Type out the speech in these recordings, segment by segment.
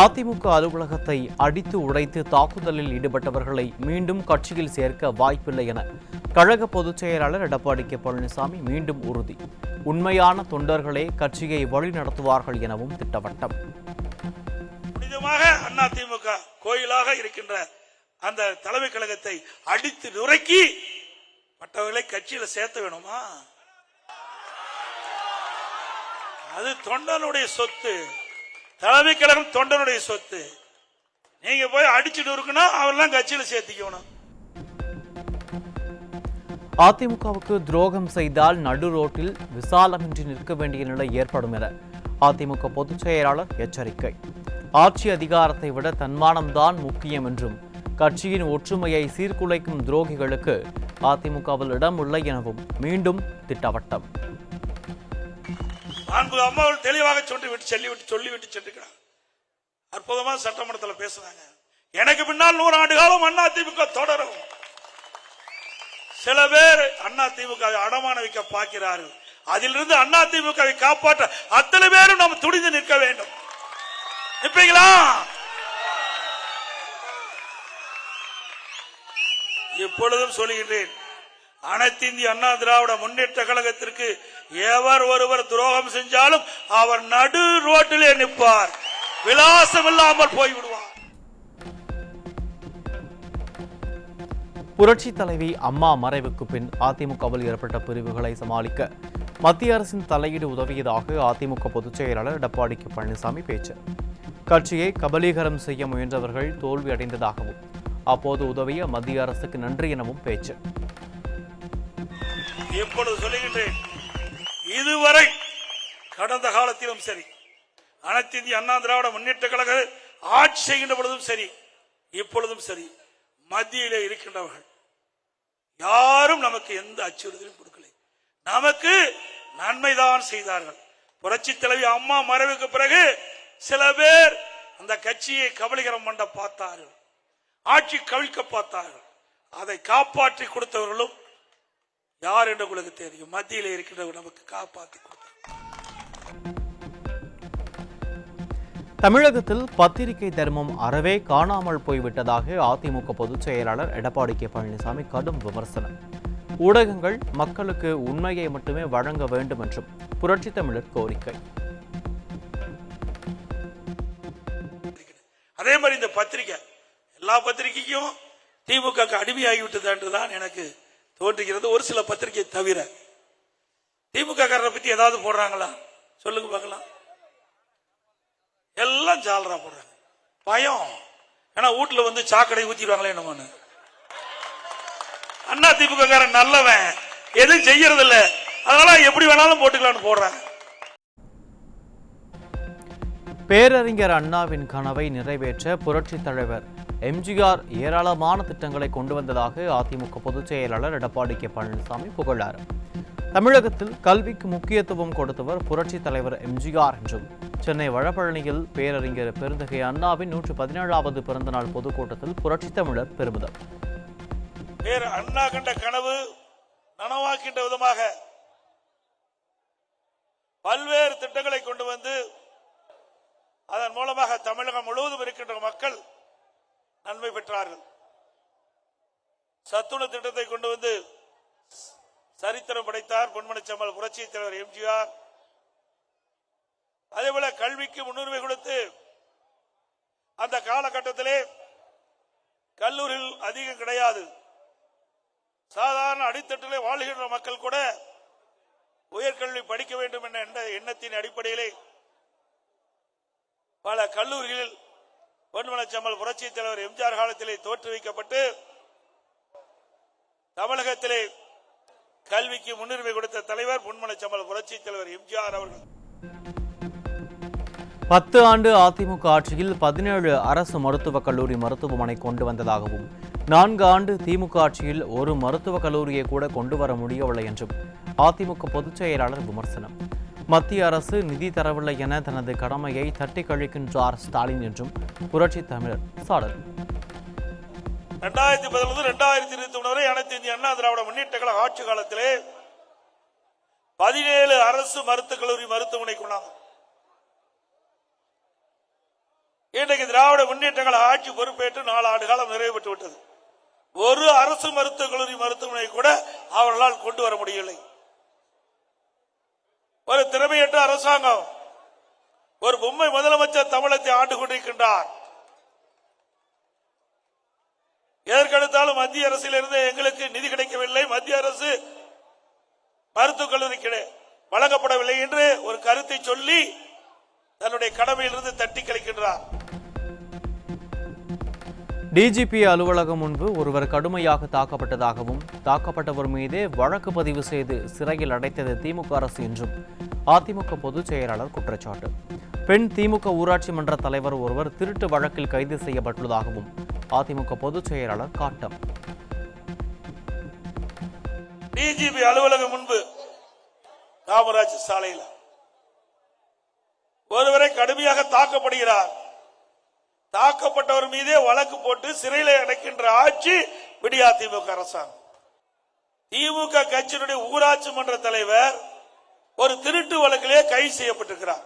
அதிமுக அலுவலகத்தை அடித்து உடைத்து தாக்குதலில் ஈடுபட்டவர்களை மீண்டும் கட்சியில் சேர்க்க வாய்ப்பில்லை என கழக பொதுச் செயலாளர் எடப்பாடி கே பழனிசாமி மீண்டும் உறுதி. உண்மையான தொண்டர்களே கட்சியை வழிநடத்துவார்கள் எனவும் திட்டவட்டம். புனிதமாக அதிமுக கோயிலாக இருக்கின்ற அந்த தலைமை கழகத்தை அடித்து நுரைக்கி மற்றவர்களை கட்சியில சேர்த்த வேணுமா? அது தொண்டனுடைய சொத்து. தலைமை கழகம் தொண்டனுடைய சொத்து. நீங்க போய் அடிச்சுட்டு இருக்கணும், அவரெல்லாம் கட்சியில சேர்த்திக்கணும். அதிமுகவுக்கு துரோகம் செய்தால் நடு ரோட்டில் விசாலமின்றி நிற்க வேண்டிய நிலை ஏற்படும் என அதிமுக பொதுச் செயலாளர் எச்சரிக்கை. ஆட்சி அதிகாரத்தை விட தன்மானம்தான் முக்கியம் என்றும் கட்சியின் ஒற்றுமையை சீர்குலைக்கும் துரோகிகளுக்கு அதிமுகவில் இடம் இல்லை எனவும் மீண்டும் திட்டவட்டம். அம்மாவில் தெளிவாக சொல்லிவிட்டு சென்றிருக்கிறார். அற்புதமா சட்டமன்றத்தில் பேசுறாங்க. எனக்கு பின்னால் 100 ஆண்டு காலம் அதிமுக தொடரும். சில பேர் அதிமுக அடமான வைக்க பார்க்கிறார்கள். அதிலிருந்து அதிமுகவை காப்பாற்ற அத்தனை பேரும் நாம் துணிந்து நிற்க வேண்டும். நிற்பீங்களா? இப்பொழுதும் சொல்லுகின்றேன், அனைத்து இந்திய அண்ணா திராவிட முன்னேற்ற கழகத்திற்கு எவர் ஒருவர் துரோகம் செஞ்சாலும் அவர் நடு ரோட்டிலே நிற்பார். விலாசம் இல்லாமல் போய்விடுவார். புரட்சி தலைவி அம்மா மறைவுக்கு பின் அதிமுகவில் ஏற்பட்ட பிரிவுகளை சமாளிக்க மத்திய அரசின் தலையீடு உதவியதாக அதிமுக பொதுச் செயலாளர் எடப்பாடி கே பழனிசாமி பேச்சு. கட்சியை கபலீகரம் செய்ய முயன்றவர்கள் தோல்வி அடைந்ததாகவும் அப்போது உதவிய மத்திய அரசுக்கு நன்றி எனவும் பேச்சு. எப்பொழுது சொல்லுகின்றேன், இதுவரை கடந்த காலத்திலும் சரி, அனைத்து இந்திய அண்ணா திராவிட முன்னேற்ற கழக ஆட்சி செய்கின்ற பொழுதும் சரி, இப்பொழுதும் சரி, மத்தியிலே இருக்கின்றவர்கள் யாரும் நமக்கு எந்த அச்சுறுத்தலும் கொடுக்கல. நமக்கு நன்மைதான் செய்தார்கள். புரட்சி தலைவி அம்மா மறைவுக்கு பிறகு சில பேர் அந்த கட்சியை கபலீகரம் பண்ண பார்த்தார்கள், ஆட்சி கவிழ்க்க பார்த்தார்கள். அதை காப்பாற்றி கொடுத்தவர்களும் யார் என்று உங்களுக்கு தெரியும். மத்தியிலே இருக்கின்றவர்கள் நமக்கு காப்பாற்றி கொடுத்தார். தமிழகத்தில் பத்திரிகை தர்மம் அறவே காணாமல் போய்விட்டதாக அதிமுக பொதுச் செயலாளர் எடப்பாடி கே பழனிசாமி கடும் விமர்சனம். ஊடகங்கள் மக்களுக்கு உண்மையை மட்டுமே வழங்க வேண்டும் என்றும் புரட்சி தமிழர் கோரிக்கை. அதே மாதிரி இந்த பத்திரிகை எல்லா பத்திரிகைக்கும் திமுக அடிமையாகிவிட்டது என்றுதான் எனக்கு தோன்றுகிறது. ஒரு சில பத்திரிகை தவிர திமுக காரரை பத்தி ஏதாவது போடுறாங்களா சொல்லுங்க பார்க்கலாம். எல்லாம் ஜாலரா போடுறாங்க. பயம். ஏன்னா வீட்டுல வந்து சாக்கடை ஊத்திடுவாங்களே என்னமோன்னு. அண்ணா திமுக காரன் நல்லவன், எதுவும் செய்யறது இல்ல, அதனால எப்படி வேணாலும் போட்டுக்கலாம்னு போடுறாங்க. பேரறிஞர் அண்ணாவின் கனவை நிறைவேற்ற புரட்சி தலைவர் எம்ஜிஆர் ஏராளமான திட்டங்களை கொண்டு வந்ததாக அதிமுக பொதுச் செயலாளர் எடப்பாடி கே பழனிசாமி புகழார். தமிழகத்தில் கல்விக்கு முக்கியத்துவம் கொடுத்தவர் புரட்சி தலைவர் எம்ஜிஆர் என்றும் சென்னை வடபழனியில் பேரறிஞர் பெருந்தகை அண்ணாவின் 117வது பிறந்தநாள் பொதுக்கூட்டத்தில் புரட்சி தமிழர் பெருமிதம். அண்ணா கண்ட கனவு நனவாக்கின்ற விதமாக பல்வேறு திட்டங்களை கொண்டு வந்து அதன் மூலமாக தமிழகம் முழுவதும் இருக்கின்ற மக்கள் நன்மை பெற்றார்கள். சத்துணவு திட்டத்தை கொண்டு வந்து சரித்திரம் படைத்தார் பொன்மனச்செம்மல் புரட்சி தலைவர் எம்ஜிஆர். அதேபோல கல்விக்கு முன்னுரிமை கொடுத்து அந்த காலகட்டத்திலே கல்லூரியில் அதிகம் கிடையாது, சாதாரண அடித்தட்டிலே வாழ்கின்ற மக்கள் கூட உயர்கல்வி படிக்க வேண்டும் என்ற எண்ணத்தின் அடிப்படையிலே பல கல்லூரிகளில் பொன்மனச்செம்மல் புரட்சி தலைவர் எம்ஜிஆர் காலத்திலே தோற்றுவிக்கப்பட்டு தமிழகத்திலே கல்விக்கு முன்னுரிமை கொடுத்த தலைவர் பொன்மனச்செம்மல் புரட்சி தலைவர் எம்ஜிஆர் அவர்கள். 10 ஆண்டு அதிமுக ஆட்சியில் 17 அரசு மருத்துவக் கல்லூரி மருத்துவமனை கொண்டு வந்ததாகவும் 4 ஆண்டு திமுக ஆட்சியில் ஒரு மருத்துவக் கல்லூரியை கூட கொண்டு வர முடியவில்லை என்றும் அதிமுக பொதுச் செயலாளர் விமர்சனம். மத்திய அரசு நிதி தரவில்லை என தனது கடமையை தட்டி கழிக்கின்றார் ஸ்டாலின் என்றும் புரட்சி தமிழர் சாடல். 2011-2021 வரை அனைத்து இந்திய அண்ணா திராவிட முன்னேற்ற கழக ஆட்சி காலத்திலே 17 அரசு மருத்துவக் கல்லூரி மருத்துவமனை கொண்டாங்க. இன்றைக்கு திராவிட முன்னேற்றங்கள் ஆட்சி பொறுப்பேற்று 4 ஆண்டு காலம் நிறைவு பெற்று விட்டது. ஒரு அரசு மருத்துவக் கல்லூரி மருத்துவமனை கூட அவர்களால் கொண்டு வர முடியவில்லை. ஒரு திறமையற்ற அரசாங்கம், ஒரு பொம்மை முதலமைச்சர் தமிழகத்தை ஆண்டு கொண்டிருக்கின்றார். எதற்கெடுத்தாலும் மத்திய அரசிலிருந்து எங்களுக்கு நிதி கிடைக்கவில்லை, மத்திய அரசு மருத்துவக் கல்லூரிக்கு வழங்கப்படவில்லை என்று ஒரு கருத்தை சொல்லி தன்னுடைய கடமையிலிருந்து தட்டி கழிக்கின்றார். டிஜிபி அலுவலகம் முன்பு ஒருவர் கடுமையாக தாக்கப்பட்டதாகவும் தாக்கப்பட்டவர் மீதே வழக்கு பதிவு செய்து சிறையில் அடைத்தது திமுக அரசு என்றும் அதிமுக பொதுச் செயலாளர் குற்றச்சாட்டு. பெண் திமுக ஊராட்சி மன்ற தலைவர் ஒருவர் திருட்டு வழக்கில் கைது செய்யப்பட்டுள்ளதாகவும் அதிமுக பொதுச் செயலாளர் காட்டம். டிஜிபி அலுவலகம் முன்பு காமராஜ் சாலையில் ஒருவரை கடுமையாக தாக்கப்படுகிறார். தாக்கப்பட்டவர் மீதே வழக்கு போட்டு சிறையில் அடைக்கின்ற ஆட்சி விடியா திமுக அரசாங்கம். திமுக கட்சியினுடைய ஊராட்சி மன்ற தலைவர் ஒரு திருட்டு வழக்கிலே கைது செய்யப்பட்டிருக்கிறார்.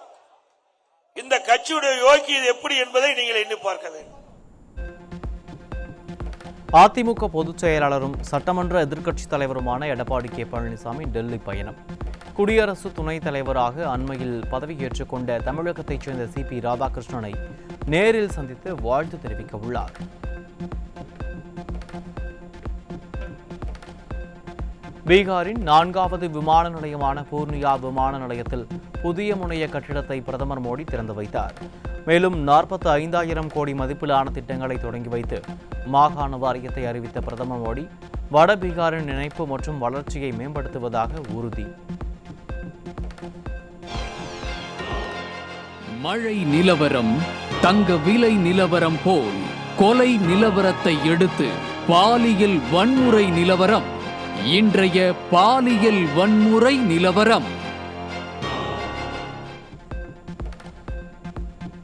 இந்த கட்சியுடைய யோக்கியது எப்படி என்பதை நீங்கள் எண்ணி பார்க்க வேண்டும். அதிமுக பொதுச் செயலாளரும் சட்டமன்ற எதிர்க்கட்சித் தலைவருமான எடப்பாடி கே பழனிசாமி டெல்லி பயணம். குடியரசு துணைத் தலைவராக அண்மையில் பதவியேற்றுக் கொண்ட தமிழகத்தைச் சேர்ந்த சிபி ராதாகிருஷ்ணனை நேரில் சந்தித்து வாழ்த்து தெரிவிக்க உள்ளார். பீகாரின் 4வது விமான நிலையமான பூர்ணியா விமான நிலையத்தில் புதிய முனைய கட்டிடத்தை பிரதமர் மோடி திறந்து வைத்தார். மேலும் 45,000 கோடி மதிப்பிலான திட்டங்களை தொடங்கி வைத்து மாகாண வாரியத்தை அறிவித்த பிரதமர் மோடி வட பீகாரின் இணைப்பு மற்றும் வளர்ச்சியை மேம்படுத்துவதாக உறுதி. மழை நிலவரம் தங்க விலை நிலவரம் போல் கொலை நிலவரத்தை எடுத்து பாலியல் வன்முறை நிலவரம். இன்றைய பாலியல் வன்முறை நிலவரம்.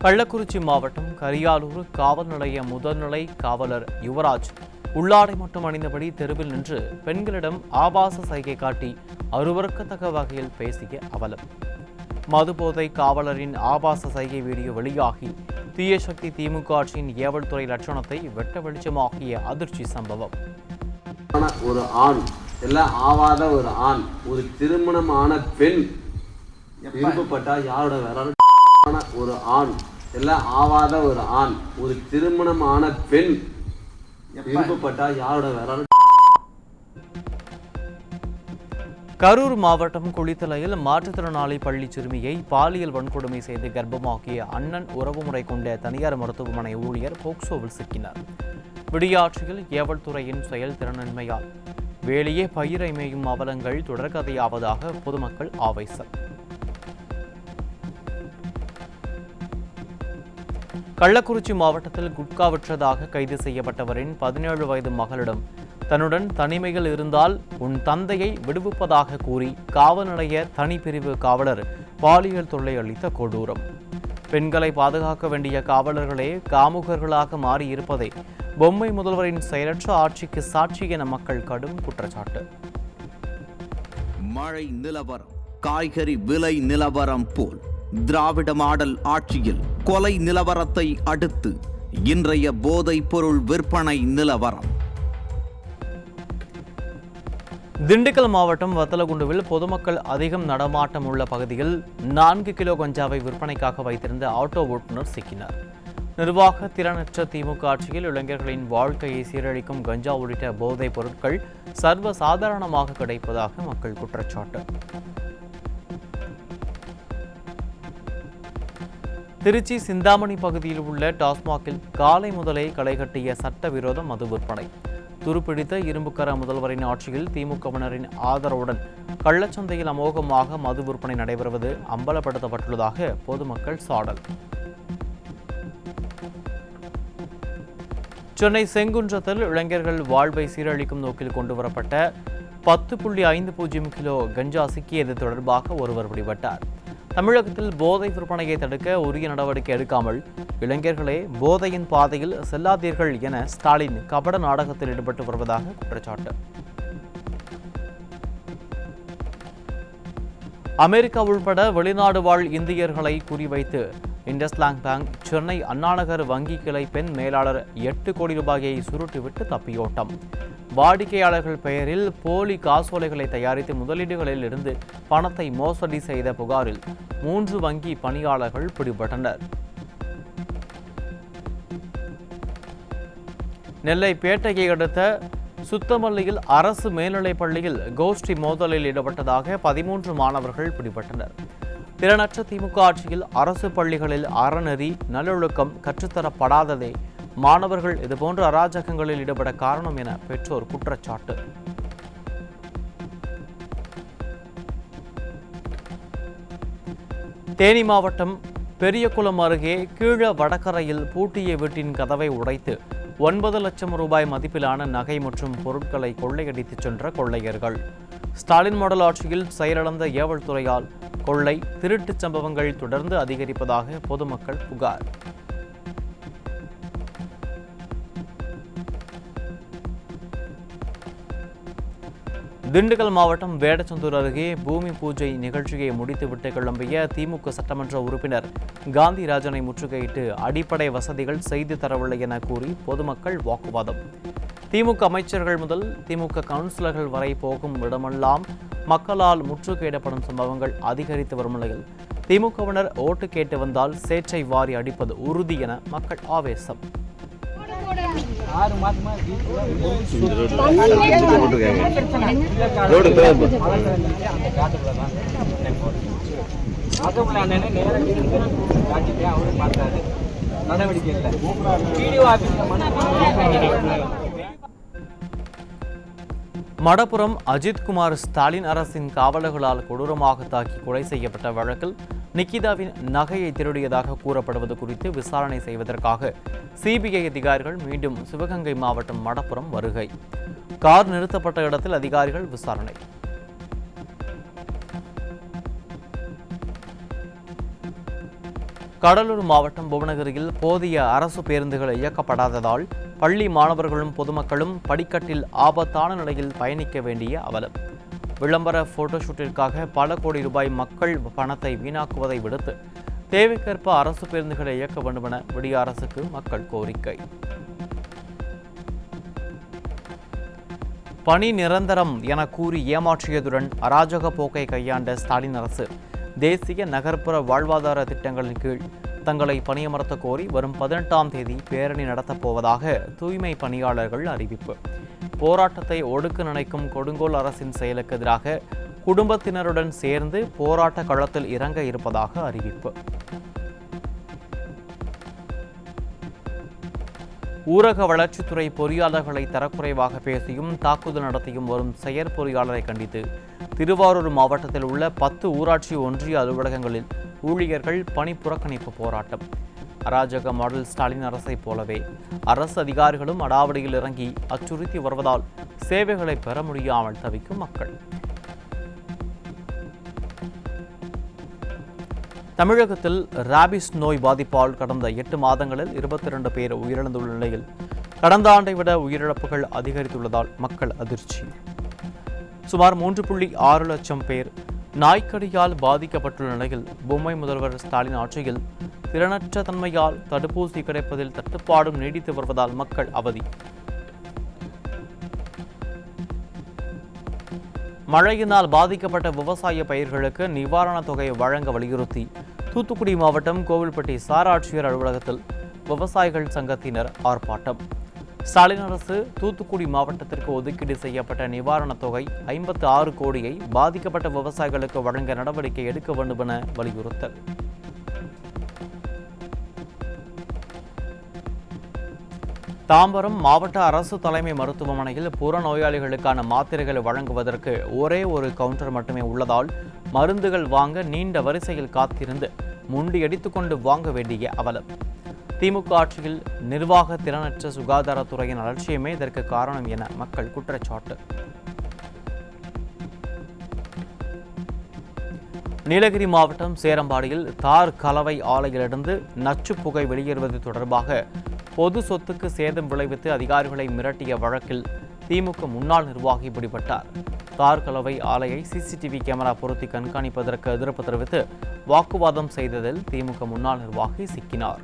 கள்ளக்குறிச்சி மாவட்டம் கரியாலூர் காவல் நிலைய முதல்நிலை காவலர் யுவராஜ் உள்ளாடை மட்டும் அணிந்தபடி தெருவில் நின்று பெண்களிடம் ஆபாச சைகை காட்டி அருவருக்கத்தக்க வகையில் பேசிய அவலம். மதுபோதை காவலரின் ஆபாச சைகை வீடியோ வெளியாகி தீய சக்தி திமுக ஆட்சியின் ஏவல் துறை லட்சணத்தை வெட்ட வெளிச்சமாகிய அதிர்ச்சி சம்பவம். ஒரு ஆண் எல்லாம் ஆவாத ஒரு ஆண், ஒரு திருமணமான பெண் விருப்பப்பட்டா யாரோட வேற ஒரு ஆண் எல்லாம் ஆவாத ஒரு ஆண், ஒரு திருமணமான பெண் விருப்பப்பட்டா யாரோட வேற. கரூர் மாவட்டம் குளித்தலையில் மாற்றுத்திறனாளி பள்ளி சிறுமியை பாலியல் வன்கொடுமை செய்து கர்ப்பமாக்கிய அண்ணன் உறவுமுறை கொண்ட தனியார் மருத்துவமனை ஊழியர் போக்சோவில் சிக்கினார். விடியாட்சியில் ஏவல் துறையின் செயல்திறனின்மையால் வேலையே பயிரை மேயும் அவலங்கள் தொடர்கதையாவதாக பொதுமக்கள் ஆவேசம். கள்ளக்குறிச்சி மாவட்டத்தில் குட்கா விற்றதாக கைது செய்யப்பட்டவரின் 17 வயது மகளிடம் தன்னுடன் தனிமையில் இருந்தால் உன் தந்தையை விடுவிப்பதாக கூறி காவல் நிலைய தனிப்பிரிவு காவலர் பாலியல் தொல்லை அளித்த கொடூரம். பெண்களை பாதுகாக்க வேண்டிய காவலர்களே காமுகர்களாக மாறியிருப்பதை பொம்மை முதல்வரின் செயலற்ற ஆட்சிக்கு சாட்சி என மக்கள் கடும் குற்றச்சாட்டு. மழை நிலவரம் காய்கறி விலை நிலவரம் போல் திராவிட மாடல் ஆட்சியில் கொலை நிலவரத்தை அடுத்து இன்றைய போதைப் பொருள் விற்பனை நிலவரம். திண்டுக்கல் மாவட்டம் வத்தலகுண்டுவில் பொதுமக்கள் அதிகம் நடமாட்டம் உள்ள பகுதியில் 4 கிலோ கஞ்சாவை விற்பனைக்காக வைத்திருந்த ஆட்டோ ஓட்டுநர் சிக்கினார். நிர்வாக திறனற்ற திமுக ஆட்சியில் இளைஞர்களின் வாழ்க்கையை சீரழிக்கும் கஞ்சா உள்ளிட்ட போதைப் பொருட்கள் சர்வ சாதாரணமாக கிடைப்பதாக மக்கள் குற்றச்சாட்டு. திருச்சி சிந்தாமணி பகுதியில் உள்ள டாஸ்மாகில் காலை முதலே களைகட்டிய சட்டவிரோத மது விற்பனை. துருப்பிடித்த இரும்புக்கர முதல்வரின் ஆட்சியில் திமுகவினரின் ஆதரவுடன் கள்ளச்சந்தையில் அமோகமாக மது விற்பனை நடைபெறுவது அம்பலப்படுத்தப்பட்டுள்ளதாக பொதுமக்கள் சாடல். சென்னை செங்குன்றத்தில் இளைஞர்கள் வாழ்வை சீரழிக்கும் நோக்கில் கொண்டுவரப்பட்ட 10.50 கிலோ கஞ்சா சிக்கியது தொடர்பாக ஒருவர் பிடிபட்டார். தமிழகத்தில் போதை விற்பனையை தடுக்க உரிய நடவடிக்கை எடுக்காமல் இளைஞர்களே போதையின் பாதையில் செல்லாதீர்கள் என ஸ்டாலின் கபட நாடகத்தில் ஈடுபட்டு வருவதாக குற்றச்சாட்டு. அமெரிக்கா உள்பட வெளிநாடு வாழ் இந்தியர்களை குறிவைத்து இண்டஸ்லாங் பேங்க் சென்னை அண்ணாநகர் வங்கி கிளை பெண் மேலாளர் 8 கோடி ரூபாயை சுருட்டிவிட்டு தப்பியோட்டம். வாடிக்கையாளர்கள் பெயரில் போலி காசோலைகளை தயாரித்து முதலீடுகளில் இருந்து பணத்தை மோசடி செய்த புகாரில் 3 வங்கி பணியாளர்கள் பிடிபட்டனர். நெல்லை பேட்டையை அடுத்த சுத்தமல்லியில் அரசு மேல்நிலைப் பள்ளியில் கோஷ்டி மோதலில் ஈடுபட்டதாக 13 மாணவர்கள் பிடிபட்டனர். திறனற்ற திமுக ஆட்சியில் அரசு பள்ளிகளில் அறநெறி நல்லொழுக்கம் கற்றுத்தரப்படாததே மாணவர்கள் இதுபோன்ற அராஜகங்களில் ஈடுபட காரணம் என பெற்றோர் குற்றச்சாட்டு. தேனி மாவட்டம் பெரியகுளம் அருகே கீழ வடகரையில் பூட்டிய வீட்டின் கதவை உடைத்து 9 லட்சம் ரூபாய் மதிப்பிலான நகை மற்றும் பொருட்களை கொள்ளையடித்துச் சென்ற கொள்ளையர்கள். ஸ்டாலின் மாடல் ஆட்சியில் செயலிழந்த ஏவல் துறையால் கொள்ளை திருட்டுச் சம்பவங்கள் தொடர்ந்து அதிகரிப்பதாக பொதுமக்கள் புகார். திண்டுக்கல் மாவட்டம் வேடச்சந்தூர் அருகே பூமி பூஜை நிகழ்ச்சியை முடித்துவிட்டு கிளம்பிய திமுக சட்டமன்ற உறுப்பினர் காந்திராஜனை முற்றுகையிட்டு அடிப்படை வசதிகள் செய்து தரவில்லை என கூறி பொதுமக்கள் வாக்குவாதம். திமுக அமைச்சர்கள் முதல் திமுக கவுன்சிலர்கள் வரை போகும் இடமெல்லாம் மக்களால் முற்றுகையிடப்படும் சம்பவங்கள் அதிகரித்து வரும் நிலையில் திமுகவினர் ஓட்டு கேட்டு வந்தால் சேற்றை வாரி அடிப்பது உறுதி என மக்கள் ஆவேசம். மடப்புரம் அஜித்குமார் ஸ்டாலின் அரசின் காவலர்களால் கொடூரமாக தாக்கி கொலை செய்யப்பட்ட வழக்கில் நிக்கிதாவின் நகையை திருடியதாக கூறப்படுவது குறித்து விசாரணை செய்வதற்காக சிபிஐ அதிகாரிகள் மீண்டும் சிவகங்கை மாவட்டம் மடப்புரம் வருகை. கார் நிறுத்தப்பட்ட இடத்தில் அதிகாரிகள் விசாரணை. கடலூர் மாவட்டம் புவனகிரியில் போதிய அரசு பேருந்துகள் இயக்கப்படாததால் பள்ளி மாணவர்களும் பொதுமக்களும் படிக்கட்டில் ஆபத்தான நிலையில் பயணிக்க வேண்டிய அவலம். விளம்பர போட்டோஷூட்டிற்காக பல கோடி ரூபாய் மக்கள் பணத்தை வீணாக்குவதை விடுத்து தேவைக்கேற்ப அரசு பேருந்துகளை இயக்க வேண்டும் என விடிய அரசுக்கு மக்கள் கோரிக்கை. பணி நிரந்தரம் என கூறி ஏமாற்றியதுடன் அராஜக போக்கை கையாண்ட ஸ்டாலின் அரசு தேசிய நகர்ப்புற வாழ்வாதார திட்டங்களின் கீழ் தங்களை பணியமர்த்த கோரி வரும் 18ஆம் தேதி பேரணி நடத்தப் போவதாக தூய்மை பணியாளர்கள் அறிவிப்பு. போராட்டத்தை ஒடுக்க நினைக்கும் கொடுங்கோல் அரசின் செயலுக்கு எதிராக குடும்பத்தினருடன் சேர்ந்து போராட்ட களத்தில் இறங்க இருப்பதாக அறிவிப்பு. ஊரக வளர்ச்சித்துறை பொறியாளர்களை தரக்குறைவாக பேசியும் தாக்குதல் நடத்தியும் வரும் செயற்பொறியாளரை கண்டித்து திருவாரூர் மாவட்டத்தில் உள்ள 10 ஊராட்சி ஒன்றிய அலுவலகங்களில் ஊழியர்கள் பணி புறக்கணிப்பு போராட்டம். அராஜக மாடல் ஸ்டாலின் அரசை போலவே அரசு அதிகாரிகளும் அடாவடியில் இறங்கி அச்சுறுத்தி வருவதால் சேவைகளை பெற முடியாமல் தவிக்கும் மக்கள். தமிழகத்தில் ராபிஸ் நோய் பாதிப்பால் கடந்த 8 மாதங்களில் 22 பேர் உயிரிழந்துள்ள நிலையில் கடந்த ஆண்டை விட உயிரிழப்புகள் அதிகரித்துள்ளதால் மக்கள் அதிர்ச்சி. சுமார் 3.6 லட்சம் பேர் நாய்க்கடியால் பாதிக்கப்பட்டுள்ள நிலையில் பொம்மை முதல்வர் ஸ்டாலின் ஆட்சியில் திறனற்ற தன்மையால் தடுப்பூசி கிடைப்பதில் தட்டுப்பாடும் நீடித்து வருவதால் மக்கள் அவதி. மழையினால் பாதிக்கப்பட்ட விவசாய பயிர்களுக்கு நிவாரணத் தொகை வழங்க வலியுறுத்தி தூத்துக்குடி மாவட்டம் கோவில்பட்டி சார் ஆட்சியர் அலுவலகத்தில் விவசாயிகள் சங்கத்தினர் ஆர்ப்பாட்டம். ஸ்டாலின் அரசு தூத்துக்குடி மாவட்டத்திற்கு ஒதுக்கீடு செய்யப்பட்ட நிவாரணத் தொகை 56 கோடியை பாதிக்கப்பட்ட விவசாயிகளுக்கு வழங்க நடவடிக்கை எடுக்க வேண்டும் என வலியுறுத்தல். தாம்பரம் மாவட்ட அரசு தலைமை மருத்துவமனையில் புறநோயாளிகளுக்கான மாத்திரைகளை வழங்குவதற்கு ஒரே ஒரு கவுண்டர் மட்டுமே உள்ளதால் மருந்துகள் வாங்க நீண்ட வரிசையில் காத்திருந்து முண்டியடித்துக் கொண்டு வாங்க வேண்டிய அவலம். திமுக ஆட்சியில் நிர்வாக திறனற்ற சுகாதாரத்துறையின் அலட்சியமே இதற்கு காரணம் என மக்கள் குற்றச்சாட்டு. நீலகிரி மாவட்டம் சேரம்பாடியில் தார் கலவை ஆலையிலிருந்து நச்சு புகை வெளியேறுவது தொடர்பாக பொது சொத்துக்கு சேதம் விளைவித்து அதிகாரிகளை மிரட்டிய வழக்கில் திமுக முன்னாள் நிர்வாகி பிடிபட்டார். தார் கலவை ஆலையை சிசிடிவி கேமரா பொருத்தி கண்காணிப்பதற்கு எதிர்ப்பு தெரிவித்து வாக்குவாதம் செய்ததில் திமுக முன்னாள் நிர்வாகி சிக்கினார்.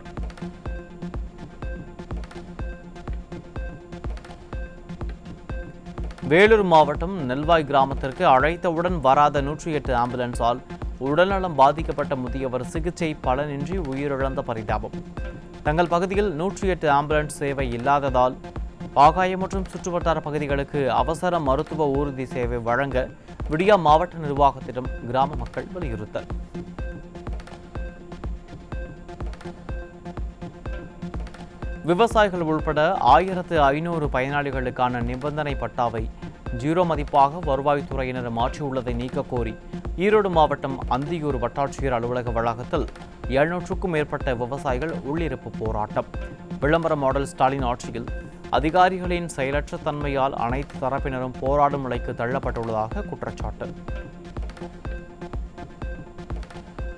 வேலூர் மாவட்டம் நெல்வாய் கிராமத்திற்கு அழைத்தவுடன் வராத 108 ஆம்புலன்ஸால் உடல்நலம் பாதிக்கப்பட்ட முதியவர் சிகிச்சை பலனின்றி உயிரிழந்த பரிதாபம். தங்கள் பகுதியில் 108 ஆம்புலன்ஸ் சேவை இல்லாததால் ஆகாயம் மற்றும் சுற்றுவட்டார பகுதிகளுக்கு அவசர மருத்துவ ஊர்தி சேவை வழங்க விடியா மாவட்ட நிர்வாகத்திடம் கிராம மக்கள் வலியுறுத்தல். விவசாயிகள் உள்பட 1500 பயனாளிகளுக்கான நிபந்தனை பட்டாவை 0 மதிப்பாக வருவாய்த்துறையினர் மாற்றியுள்ளதை நீக்க கோரி ஈரோடு மாவட்டம் அந்தியூர் வட்டாட்சியர் அலுவலக வளாகத்தில் 700க்கும் மேற்பட்ட விவசாயிகள் உள்ளிருப்பு போராட்டம். விளம்பர மாடல் ஸ்டாலின் ஆட்சியில் அதிகாரிகளின் செயலற்ற தன்மையால் அனைத்து தரப்பினரும் போராடும் நிலைக்கு தள்ளப்பட்டுள்ளதாக குற்றச்சாட்டு.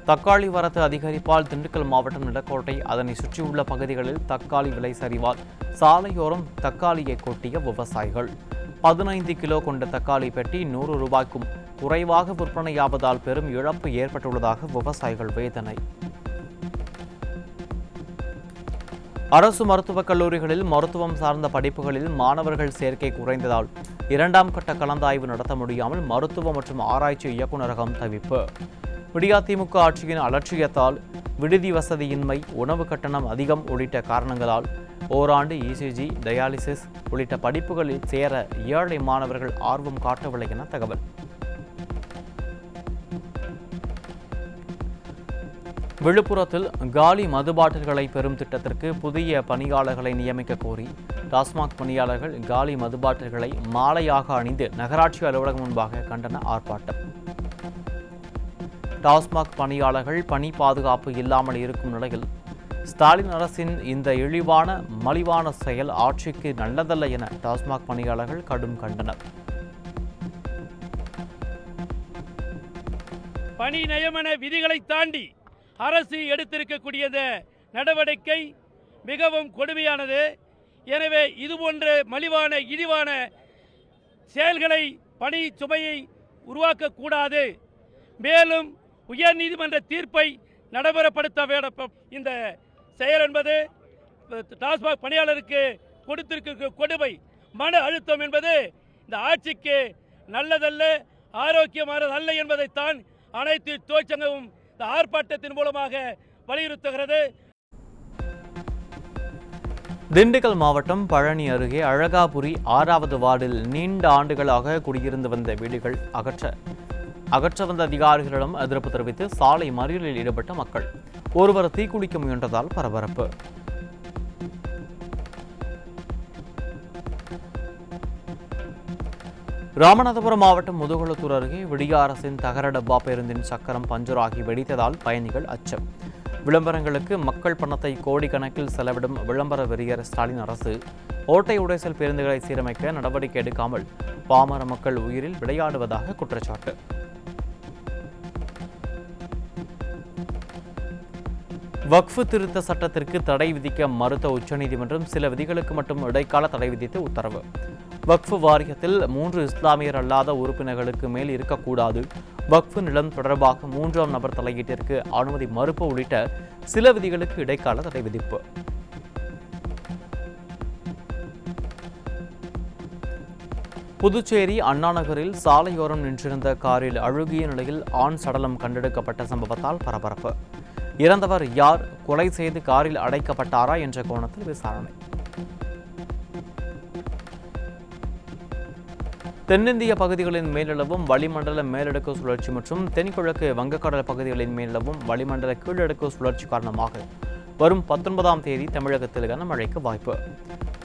தக்காளி வரத்து அதிகரிப்பால் திண்டுக்கல் மாவட்டம் நிலக்கோட்டை அதனை சுற்றியுள்ள பகுதிகளில் தக்காளி விலை சரிவால் சாலையோரம் தக்காளியை கொட்டிய விவசாயிகள். 15 கிலோ கொண்ட தக்காளி பெட்டி 100 ரூபாய்க்கும் குறைவாக விற்பனையாவதால் பெரும் இழப்பு ஏற்பட்டுள்ளதாக விவசாயிகள் வேதனை. அரசு மருத்துவக் கல்லூரிகளில் மருத்துவம் சார்ந்த படிப்புகளில் மாணவர்கள் சேர்க்கை குறைந்ததால் 2ஆம் கட்ட கலந்தாய்வு நடத்த முடியாமல் மருத்துவ மற்றும் ஆராய்ச்சி இயக்குநரகம் தவிப்பு. விடியா திமுக ஆட்சியின் அலட்சியத்தால் விடுதி வசதியின்மை, உணவு கட்டணம் அதிகம் உள்ளிட்ட காரணங்களால் ஓராண்டு இசிஜி, டயாலிசிஸ் உள்ளிட்ட படிப்புகளில் சேர ஏழை மாணவர்கள் ஆர்வம் காட்டவில்லை என தகவல். விழுப்புரத்தில் காலி மது பாட்டில்களை பெறும் திட்டத்திற்கு புதிய பணியாளர்களை நியமிக்க கோரி டாஸ்மாக் பணியாளர்கள் காலி மது பாட்டில்களை மாலையாக அணிந்து நகராட்சி அலுவலகம் முன்பாக கண்டன ஆர்ப்பாட்டம். டாஸ்மாக் பணியாளர்கள் பணி பாதுகாப்பு இல்லாமல் இருக்கும் நிலையில் ஸ்டாலின் அரசின் இந்த இழிவான மலிவான செயல் ஆட்சிக்கு நல்லதல்ல என டாஸ்மாக் பணியாளர்கள் கடும் கண்டனர். பணி நியமன விதிகளை தாண்டி அரசு எடுத்திருக்கக்கூடிய நடவடிக்கை மிகவும் கொடுமையானது. எனவே இதுபோன்ற மலிவான இழிவான செயல்களை, பணி சுமையை உருவாக்கக்கூடாது. மேலும் உயர்நீதிமன்ற தீர்ப்பை நடைமுறைப்படுத்த வேண்டும். இந்த செயல் என்பது டாஸ்மாக் பணியாளருக்கு கொடுத்திருக்க கொடுமை, மன அழுத்தம் என்பது இந்த ஆட்சிக்கு நல்லதல்ல, ஆரோக்கியமானது அல்ல என்பதைத்தான் அனைத்து தொழிற்சங்கமும் இந்த ஆர்ப்பாட்டத்தின் மூலமாக வலியுறுத்துகிறது. திண்டுக்கல் மாவட்டம் பழனி அருகே அழகாபுரி 6வது வார்டில் நீண்ட ஆண்டுகளாக குடியிருந்து வந்த வீடுகள் அகற்ற வந்த அதிகாரிகளிடம் எதிர்ப்பு தெரிவித்து சாலை மறியலில் ஈடுபட்ட மக்கள். ஒருவர் தீக்குளிக்க முயன்றதால் பரபரப்பு. ராமநாதபுரம் மாவட்டம் முதுகுளத்தூர் அருகே விடியா அரசின் தகர டப்பா பேருந்தின் சக்கரம் பஞ்சராகி வெடித்ததால் பயணிகள் அச்சம். விளம்பரங்களுக்கு மக்கள் பணத்தை கோடிக்கணக்கில் செலவிடும் விளம்பர வெறியர் ஸ்டாலின் அரசு ஓட்டை உடைசல் பேருந்துகளை சீரமைக்க நடவடிக்கை எடுக்காமல் பாமர மக்கள் உயிரில் விளையாடுவதாக குற்றச்சாட்டு. வக்ஃபு திருத்த சட்டத்திற்கு தடை விதிக்க மறுத்த உச்சநீதிமன்றம் சில விதிகளுக்கு மட்டும் இடைக்கால தடை விதித்து உத்தரவு. வக்ஃபு வாரியத்தில் 3 இஸ்லாமியர் அல்லாத உறுப்பினர்களுக்கு மேல் இருக்கக்கூடாது, வக்ஃபு நிலம் தொடர்பாக 3ஆம் நபர் தலையீட்டிற்கு அனுமதி மறுப்பு உள்ளிட்ட சில விதிகளுக்கு இடைக்கால தடை விதிப்பு. புதுச்சேரி அண்ணா நகரில் சாலையோரம் நின்றிருந்த காரில் அழுகிய நிலையில் ஆண் சடலம் கண்டெடுக்கப்பட்ட சம்பவத்தால் பரபரப்பு. இறந்தவர் யார், கொலை செய்து காரில் அடைக்கப்பட்டாரா என்ற கோணத்தில் விசாரணை. தென்னிந்திய பகுதிகளின் மேலிடவும் வளிமண்டல மேலடுக்கு சுழற்சி மற்றும் தென்கிழக்கு வங்கக்கடல் பகுதிகளின் மேலிடவும் வளிமண்டல கீழடுக்கு சுழற்சி காரணமாக வரும் 19ஆம் தேதி தமிழகத்தில் கனமழைக்கு வாய்ப்பு.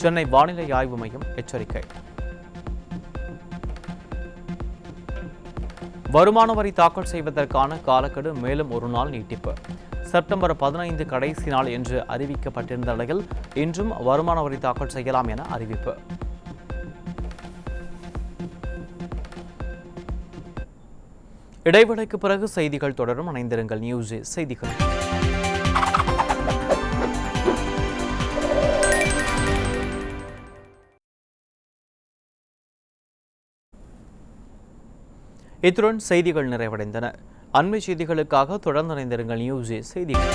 சென்னை வானிலை ஆய்வு மையம் எச்சரிக்கை. வருமான வரி தாக்கல் செய்வதற்கான காலக்கெடு மேலும் ஒரு நாள் நீட்டிப்பு. செப்டம்பர் 15 கடைசி நாள் என்று அறிவிக்கப்பட்டிருந்த நிலையில் இன்றும் வருமான வரி தாக்கல் செய்யலாம் என அறிவிப்பு. இடைவேளைக்கு பிறகு செய்திகள் தொடரும். இணைந்திருங்கள். நியூஸ் செய்திகள். இத்துடன் செய்திகள் நிறைவடைந்தன. அண்மை செய்திகளுக்காக தொடர்ந்து இணைந்திருங்கள். நியூஸ் செய்திகள்.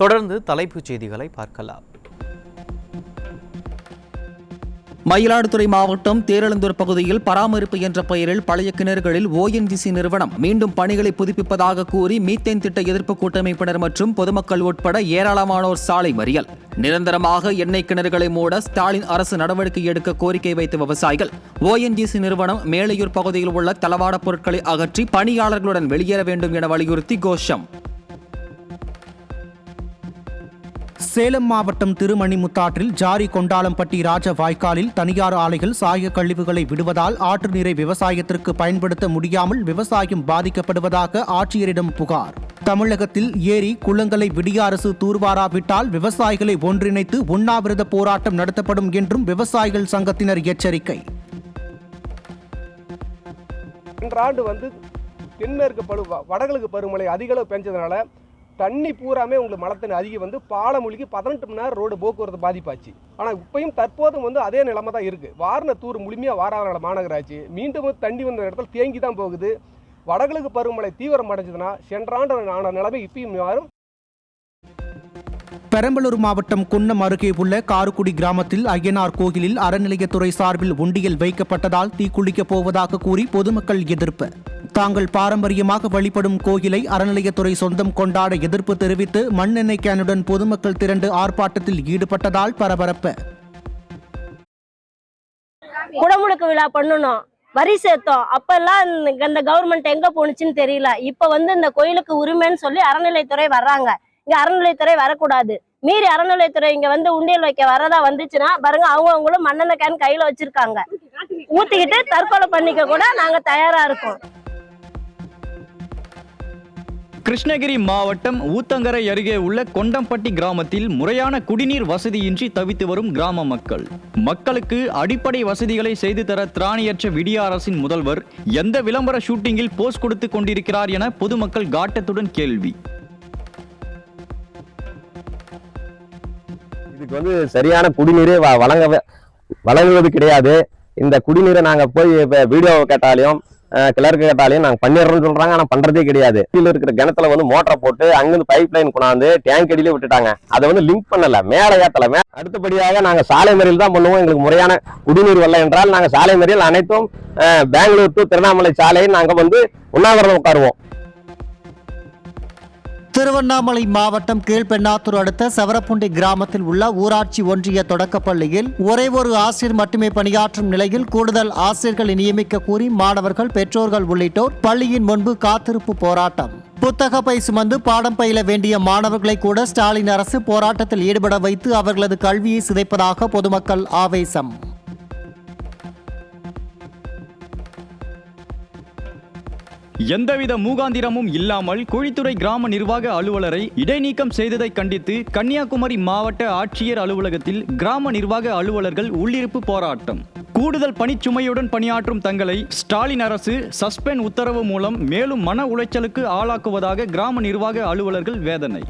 தொடர்ந்து தலைப்புச் செய்திகளை பார்க்கலாம். மயிலாடுதுறை மாவட்டம் தேரெழுந்தூர் பகுதியில் பராமரிப்பு என்ற பெயரில் பழைய கிணறுகளில் ONGC நிறுவனம் மீண்டும் பணிகளை புதுப்பிப்பதாக கூறி மீத்தேன் திட்ட எதிர்ப்பு கூட்டமைப்பினர் மற்றும் பொதுமக்கள் உட்பட ஏராளமானோர் சாலை மறியல். நிரந்தரமாக எண்ணெய் கிணறுகளை மூட ஸ்டாலின் அரசு நடவடிக்கை எடுக்க கோரிக்கை வைத்த விவசாயிகள் ONGC நிறுவனம் மேலையூர் பகுதியில் உள்ள தளவாட பொருட்களை அகற்றி பணியாளர்களுடன் வெளியேற வேண்டும் என வலியுறுத்தி கோஷம். சேலம் மாவட்டம் திருமணிமுத்தாற்றில் ஜாரி கொண்டாளம்பட்டி ராஜ வாய்க்காலில் தனியார் ஆலைகள் சாய கழிவுகளை விடுவதால் ஆற்று நீரை விவசாயத்திற்கு பயன்படுத்த முடியாமல் விவசாயம் பாதிக்கப்படுவதாக ஆட்சியரிடம் புகார். தமிழகத்தில் ஏரி குளங்களை விடிய அரசு தூர்வாராவிட்டால் விவசாயிகளை ஒன்றிணைத்து உண்ணாவிரத போராட்டம் நடத்தப்படும் என்றும் விவசாயிகள் சங்கத்தினர் எச்சரிக்கை. ஆண்டு தென்மேற்கு வடகிழக்கு பருவமழை அதிக அளவு பெஞ்சதுனால தண்ணி பூராமே உங்களுக்கு மழை தண்ணி அதிகம் பாலமொழிக்கு 18 மணி நேரம் ரோடு போக்குவரத்து பாதிப்பாச்சு. ஆனால் இப்பயும் தற்போதும் அதே நிலைமை தான் இருக்குது. வாரண தூர் முழுமையாக வாராத மாநகராட்சி மீண்டும் தண்ணி வந்த இடத்துல தேங்கி தான் போகுது. வடகிழக்கு பருவமழை தீவிரம் அடைஞ்சதுன்னா சென்றாண்டு ஆன நிலைமை இப்பயும் மாறும். பெரம்பலூர் மாவட்டம் குன்னம் அருகே உள்ள காருக்குடி கிராமத்தில் ஐயனார் கோயிலில் அறநிலையத்துறை சார்பில் உண்டியல் வைக்கப்பட்டதால் தீக்குளிக்கப் போவதாக கூறி பொதுமக்கள் எதிர்ப்பு. தாங்கள் பாரம்பரியமாக வழிபடும் கோயிலை அறநிலையத்துறை சொந்தம் கொண்டாட எதிர்ப்பு தெரிவித்து மண்ணெண்ணெய் கேனுடன் பொதுமக்கள் திரண்டு ஆர்ப்பாட்டத்தில் ஈடுபட்டதால் பரபரப்பு. குடமுழுக்கு விழா பண்ணணும், வரி சேர்த்தோம், அப்பெல்லாம் இந்த கவர்மெண்ட் எங்க போனுச்சுன்னு தெரியல. இப்ப இந்த கோயிலுக்கு உரிமைன்னு சொல்லி அறநிலையத்துறை வர்றாங்க. இங்க அறநிலையத்துறை வரக்கூடாது. மீறி அறநிலையத்துறை இங்க உண்டியல் வைக்க வரதா வந்துச்சுன்னா பாருங்க, அவங்களும் மண்ணெண்ணெய் கேன் கையில வச்சிருக்காங்க. ஊத்திக்கிட்டு தற்கொலை பண்ணிக்க கூட நாங்க தயாரா இருக்கோம். கிருஷ்ணகிரி மாவட்டம் ஊத்தங்கரை அருகே உள்ள கொண்டம்பட்டி கிராமத்தில் முறையான குடிநீர் வசதியின்றி தவித்து வரும் கிராம மக்களுக்கு அடிப்படை வசதிகளை செய்து தர திராணியற்ற விடிய அரசின் முதல்வர் எந்த விளம்பர ஷூட்டிங்கில் போஸ்ட் கொடுத்து கொண்டிருக்கிறார் என பொதுமக்கள் காட்டத்துடன் கேள்வி. இதுக்கு சரியான குடிநீரே வழங்குவது கிடையாது. இந்த குடிநீரை நாங்க போய் வீடியோ கேட்டாலையும் கிளர்க்கு கேட்டாலையும் நாங்க பண்ணிடுறோம்னு சொல்றாங்க. ஆனா பண்றதே கிடையாது. கீழே இருக்கிற கிணத்துல மோட்டரை போட்டு அங்கிருந்து பைப் லைன் கொண்டாந்து டேங்க் அடியிலே விட்டுட்டாங்க. அதை லிங்க் பண்ணல, மேல ஏத்தல. அடுத்தபடியாக நாங்க சாலை மறியல் தான் பண்ணுவோம். எங்களுக்கு முறையான குடிநீர் வரல என்றால் நாங்க சாலை மறியல் அனைத்தும் பெங்களூர் டு திருவண்ணாமலை சாலையை நாங்க உண்ணாவிரதம் உட்காருவோம். திருவண்ணாமலை மாவட்டம் கீழ்பெண்ணாத்தூர் அடுத்த செவரப்புண்டி கிராமத்தில் உள்ள ஊராட்சி ஒன்றிய தொடக்கப்பள்ளியில் ஒரே ஒரு ஆசிரியர் மட்டுமே பணியாற்றும் நிலையில் கூடுதல் ஆசிரியர்களை நியமிக்க கோரி மாணவர்கள், பெற்றோர்கள் உள்ளிட்டோர் பள்ளியின் முன்பு காத்திருப்பு போராட்டம். புத்தக பை சுமந்து பாடம் பயில வேண்டிய மாணவர்களை கூட ஸ்டாலின் அரசு போராட்டத்தில் ஈடுபட வைத்து அவர்களது கல்வியை சிதைப்பதாக பொதுமக்கள் ஆவேசம். எந்தவித மூகாந்திரமும் இல்லாமல் குழித்துறை கிராம நிர்வாக அலுவலரை இடைநீக்கம் செய்ததை கண்டித்து கன்னியாகுமரி மாவட்ட ஆட்சியர் அலுவலகத்தில் கிராம நிர்வாக அலுவலர்கள் உள்ளிருப்பு போராட்டம். கூடுதல் பணிச்சுமையுடன் பணியாற்றும் தங்களை ஸ்டாலின் அரசு சஸ்பெண்ட் உத்தரவு மூலம் மேலும் மன உளைச்சலுக்கு ஆளாக்குவதாக கிராம நிர்வாக அலுவலர்கள் வேதனை.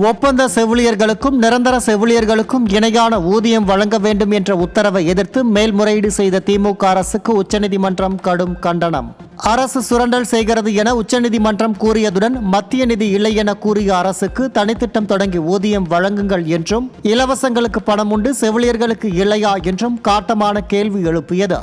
ஒப்பந்த செவிலியர்களுக்கும் நிரந்தர செவிலியர்களுக்கும் இணையான ஊதியம் வழங்க வேண்டும் என்ற உத்தரவை எதிர்த்து மேல்முறையீடு செய்த திமுக அரசுக்கு உச்சநீதிமன்றம் கடும் கண்டனம். அரசு சுரண்டல் செய்கிறது என உச்சநீதிமன்றம் கூறியதுடன் மத்திய நிதி இல்லை என கூறிய அரசுக்கு தனித்திட்டம் தொடங்கி ஊதியம் வழங்குங்கள் என்றும் இலவசங்களுக்கு பணம் உண்டு செவிலியர்களுக்கு இல்லையா என்றும் காட்டமான கேள்வி எழுப்பியது.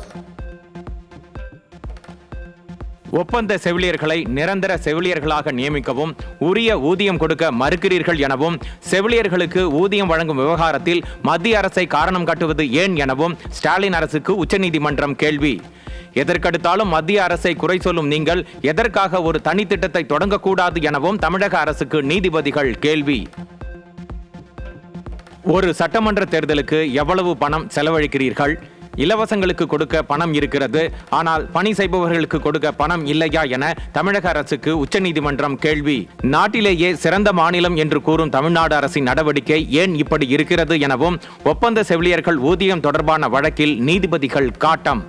ஒப்பந்த செவிலியர்களை நிரந்தர செவிலியர்களாக நியமிக்கவும் உரிய ஊதியம் கொடுக்க மறுக்கிறீர்கள் எனவும் செவிலியர்களுக்கு ஊதியம் வழங்கும் விவகாரத்தில் மத்திய அரசை காரணம் காட்டுவது ஏன் எனவும் ஸ்டாலின் அரசுக்கு உச்சநீதிமன்றம் கேள்வி. எதற்கெடுத்தாலும் மத்திய அரசை குறை சொல்லும் நீங்கள் எதற்காக ஒரு தனித்திட்டத்தை தொடங்கக்கூடாது எனவும் தமிழக அரசுக்கு நீதிபதிகள் கேள்வி. ஒரு சட்டமன்ற தேர்தலுக்கு எவ்வளவு பணம் செலவழிக்கிறீர்கள்? இலவசங்களுக்கு கொடுக்க பணம் இருக்கிறது, ஆனால் பணி செய்பவர்களுக்கு கொடுக்க பணம் இல்லையா என தமிழக அரசுக்கு உச்சநீதிமன்றம் கேள்வி. நாட்டிலேயே சிறந்த மாநிலம் என்று கூறும் தமிழ்நாடு அரசின் நடவடிக்கை ஏன் இப்படி இருக்கிறது எனவும் ஒப்பந்த செவிலியர்கள் ஊதியம் தொடர்பான வழக்கில் நீதிபதிகள் காட்டம்.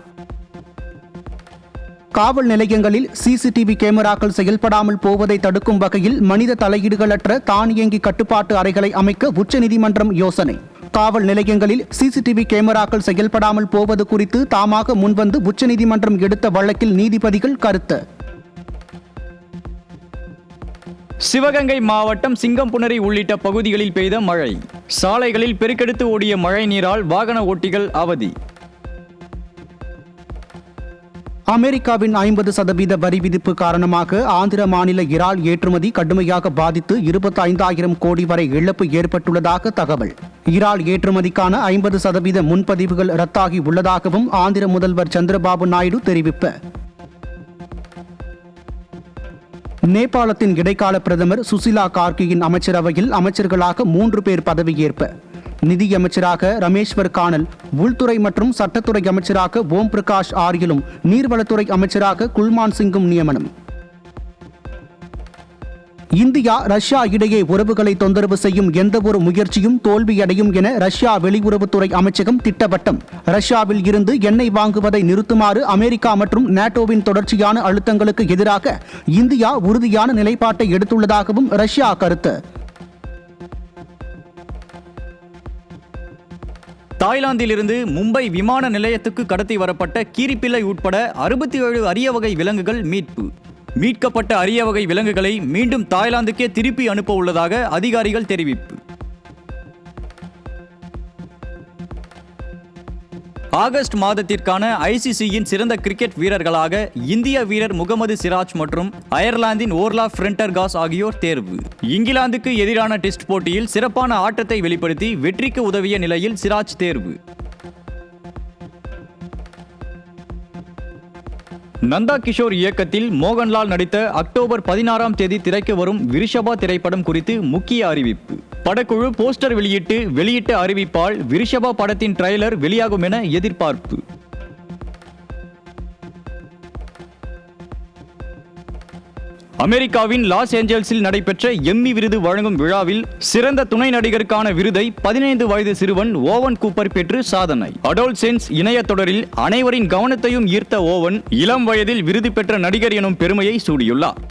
காவல் நிலையங்களில் சிசிடிவி கேமராக்கள் செயல்படாமல் போவதை தடுக்கும் வகையில் மனித தலையீடுகளற்ற தானியங்கி கட்டுப்பாட்டு அறைகளை அமைக்க உச்சநீதிமன்றம் யோசனை. காவல் நிலையங்களில் சிசிடிவி கேமராக்கள் செயல்படாமல் போவது குறித்து தாமாக முன்வந்து உச்சநீதிமன்றம் எடுத்த வழக்கில் நீதிபதிகள் கருத்து. சிவகங்கை மாவட்டம் சிங்கம்புணரி உள்ளிட்ட பகுதிகளில் பெய்த மழை. சாலைகளில் பெருக்கெடுத்து ஓடிய மழை நீரால் வாகன ஓட்டிகள் அவதி. அமெரிக்காவின் 50% வரி விதிப்பு காரணமாக ஆந்திர மாநில இறால் ஏற்றுமதி கடுமையாக பாதித்து 25,000 கோடி வரை இழப்பு ஏற்பட்டுள்ளதாக தகவல். இறால் ஏற்றுமதிக்கான 50% முன்பதிவுகள் ரத்தாகி உள்ளதாகவும் ஆந்திர முதல்வர் சந்திரபாபு நாயுடு தெரிவிப்பு. நேபாளத்தின் இடைக்கால பிரதமர் சுசிலா கார்கியின் அமைச்சரவையில் அமைச்சர்களாக 3 பேர் பதவியேற்பு. நிதியமைச்சராக ரமேஸ்வர் கானல், உள்துறை மற்றும் சட்டத்துறை அமைச்சராக ஓம் பிரகாஷ் ஆரியலும், நீர்வளத்துறை அமைச்சராக குல்மான் சிங்கும் நியமனம். இந்தியா ரஷ்யா இடையே உறவுகளை தொந்தரவு செய்யும் எந்தவொரு முயற்சியும் தோல்வியடையும் என ரஷ்யா வெளியுறவுத்துறை அமைச்சகம் திட்டவட்டம். ரஷ்யாவில் இருந்து எண்ணெய் வாங்குவதை நிறுத்துமாறு அமெரிக்கா மற்றும் நேட்டோவின் தொடர்ச்சியான அழுத்தங்களுக்கு எதிராக இந்தியா உறுதியான நிலைப்பாட்டை எடுத்துள்ளதாகவும் ரஷ்யா கருத்து. தாய்லாந்திலிருந்து மும்பை விமான நிலையத்துக்கு கடத்தி வரப்பட்ட கீரிப்பிள்ளை உட்பட 67 அரிய வகை விலங்குகள் மீட்பு. மீட்கப்பட்ட அரிய வகை விலங்குகளை மீண்டும் தாய்லாந்துக்கே திருப்பி அனுப்ப உள்ளதாக அதிகாரிகள் தெரிவிப்பு. ஆகஸ்ட் மாதத்திற்கான ஐசிசியின் சிறந்த கிரிக்கெட் வீரர்களாக இந்திய வீரர் முகமது சிராஜ் மற்றும் அயர்லாந்தின் ஓர்லா ஃப்ரெண்டர்காஸ் ஆகியோர் தேர்வு. இங்கிலாந்துக்கு எதிரான டெஸ்ட் போட்டியில் சிறப்பான ஆட்டத்தை வெளிப்படுத்தி வெற்றிக்கு உதவிய நிலையில் சிராஜ் தேர்வு. நந்தா கிஷோர் இயக்கத்தில் மோகன்லால் நடித்த அக்டோபர் 16ஆம் தேதி திரைக்கு வரும் விருஷபா திரைப்படம் குறித்து முக்கிய அறிவிப்பு. படக்குழு போஸ்டர் வெளியிட்ட அறிவிப்பால் விருஷபா படத்தின் ட்ரைலர் வெளியாகும் என எதிர்பார்ப்பு. அமெரிக்காவின் லாஸ் ஏஞ்சல்ஸில் நடைபெற்ற எம்மி விருது வழங்கும் விழாவில் சிறந்த துணை நடிகருக்கான விருதை 15 வயது சிறுவன் ஓவன் கூப்பர் பெற்று சாதனை. அடோல்சென்ஸ் இணைய தொடரில் அனைவரின் கவனத்தையும் ஈர்த்த ஓவன் இளம் வயதில் விருது பெற்ற நடிகர் எனும் பெருமையை சூடியுள்ளார்.